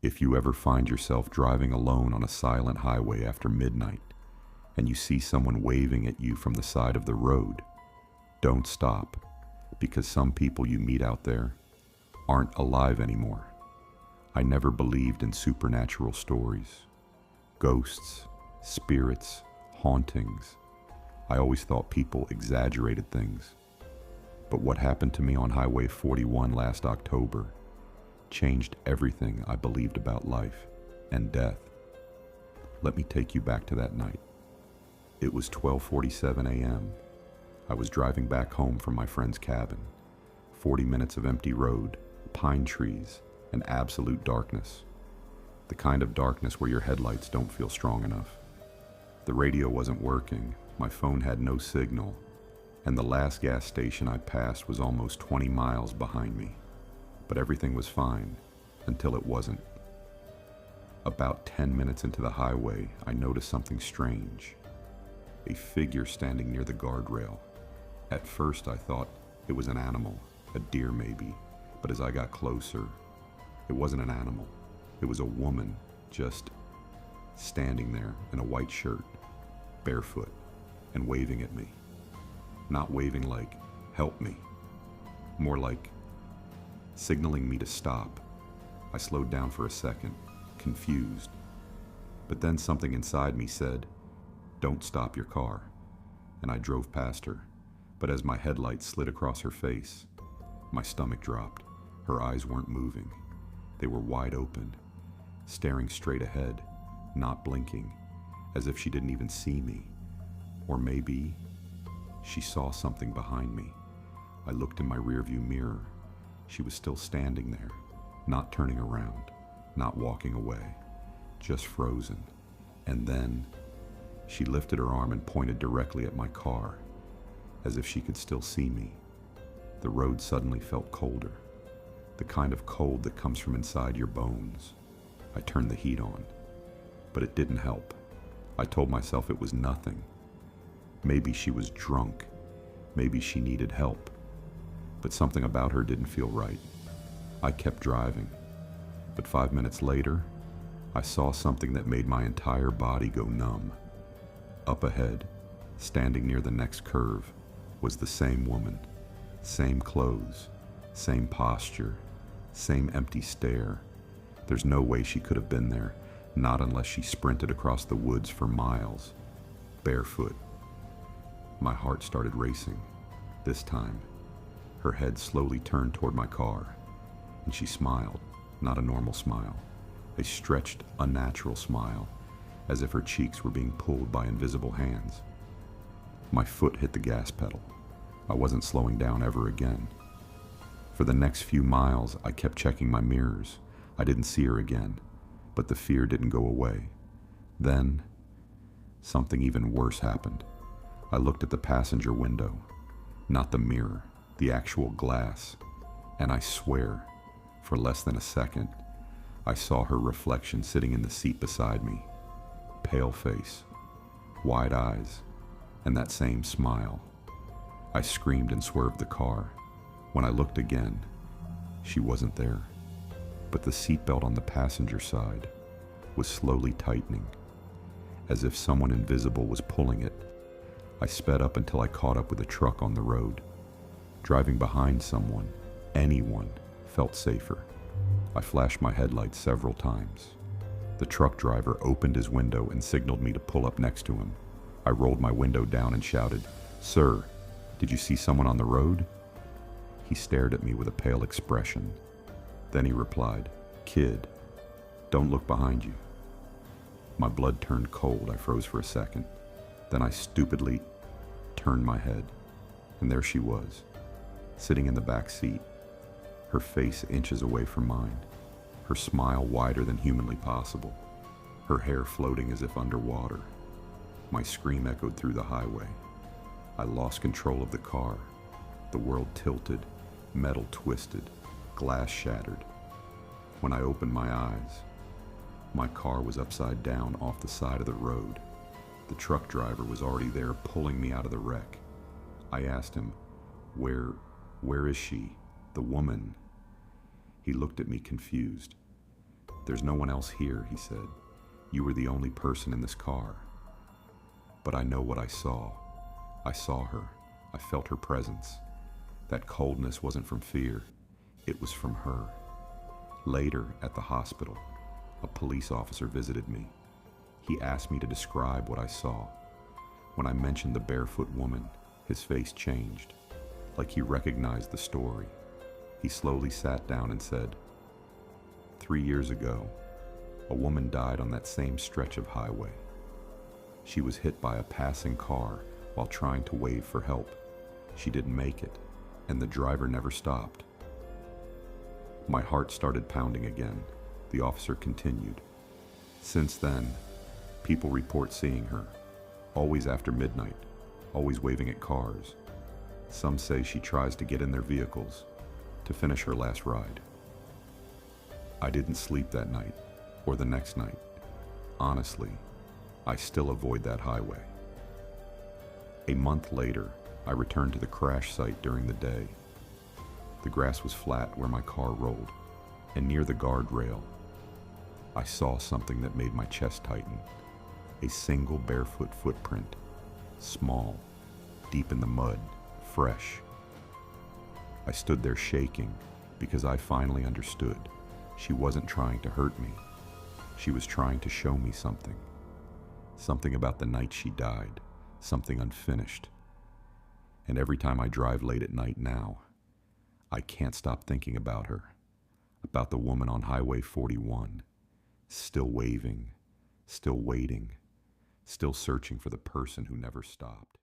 If you ever find yourself driving alone on a silent highway after midnight and you see someone waving at you from the side of the road, don't stop, because some people you meet out there aren't alive anymore. I never believed in supernatural stories, ghosts, spirits, hauntings. I always thought people exaggerated things. But what happened to me on Highway 41 last October changed everything I believed about life and death. Let me take you back to that night. It was 12:47 a.m. I was driving back home from my friend's cabin. 40 minutes of empty road, pine trees, and absolute darkness. The kind of darkness where your headlights don't feel strong enough. The radio wasn't working, my phone had no signal, and the last gas station I passed was almost 20 miles behind me. But everything was fine, until it wasn't. About 10 minutes into the highway, I noticed something strange. A figure standing near the guardrail. At first I thought it was an animal, a deer maybe, but as I got closer, it wasn't an animal. It was a woman, just standing there in a white shirt, barefoot, and waving at me. Not waving like, help me. More like signaling me to stop. I slowed down for a second, confused. But then something inside me said, don't stop your car. And I drove past her. But as my headlights slid across her face, my stomach dropped. Her eyes weren't moving. They were wide open, staring straight ahead, not blinking, as if she didn't even see me. Or maybe she saw something behind me. I looked in my rearview mirror. She was still standing there, not turning around, not walking away, just frozen. And then she lifted her arm and pointed directly at my car, as if she could still see me. The road suddenly felt colder, the kind of cold that comes from inside your bones. I turned the heat on, but it didn't help. I told myself it was nothing. Maybe she was drunk. Maybe she needed help. But something about her didn't feel right. I kept driving, but 5 minutes later, I saw something that made my entire body go numb. Up ahead, standing near the next curve, was the same woman, same clothes, same posture, same empty stare. There's no way she could have been there, not unless she sprinted across the woods for miles, barefoot. My heart started racing. This time, her head slowly turned toward my car, and she smiled, not a normal smile, a stretched, unnatural smile, as if her cheeks were being pulled by invisible hands. My foot hit the gas pedal. I wasn't slowing down ever again. For the next few miles, I kept checking my mirrors. I didn't see her again, but the fear didn't go away. Then, something even worse happened. I looked at the passenger window, not the mirror, the actual glass, and I swear, for less than a second, I saw her reflection sitting in the seat beside me. Pale face, wide eyes, and that same smile. I screamed and swerved the car. When I looked again, she wasn't there, but the seatbelt on the passenger side was slowly tightening, as if someone invisible was pulling it. I sped up until I caught up with a truck on the road. Driving behind someone, anyone, felt safer. I flashed my headlights several times. The truck driver opened his window and signaled me to pull up next to him. I rolled my window down and shouted, "Sir, did you see someone on the road?" He stared at me with a pale expression. Then he replied, "Kid, don't look behind you." My blood turned cold. I froze for a second. Then I stupidly turned my head, and there she was, sitting in the back seat, her face inches away from mine, her smile wider than humanly possible, her hair floating as if underwater. My scream echoed through the highway. I lost control of the car. The world tilted, metal twisted, glass shattered. When I opened my eyes, my car was upside down off the side of the road. The truck driver was already there pulling me out of the wreck. I asked him, where is she, the woman?" He looked at me confused. "There's no one else here," he said. "You were the only person in this car." But I know what I saw. I saw her. I felt her presence. That coldness wasn't from fear. It was from her. Later, at the hospital, a police officer visited me. He asked me to describe what I saw. When I mentioned the barefoot woman, his face changed, like he recognized the story. He slowly sat down and said, 3 years ago, a woman died on that same stretch of highway. She was hit by a passing car while trying to wave for help. She didn't make it, and the driver never stopped. My heart started pounding again. The officer continued. Since then, people report seeing her, always after midnight, always waving at cars. Some say she tries to get in their vehicles to finish her last ride. I didn't sleep that night or the next night. Honestly, I still avoid that highway. A month later, I returned to the crash site during the day. The grass was flat where my car rolled, and near the guardrail, I saw something that made my chest tighten. A single barefoot footprint, small, deep in the mud, fresh. I stood there shaking because I finally understood. She wasn't trying to hurt me. She was trying to show me something. Something about the night she died, something unfinished. And every time I drive late at night now, I can't stop thinking about her, about the woman on Highway 41, still waving, still waiting, still searching for the person who never stopped.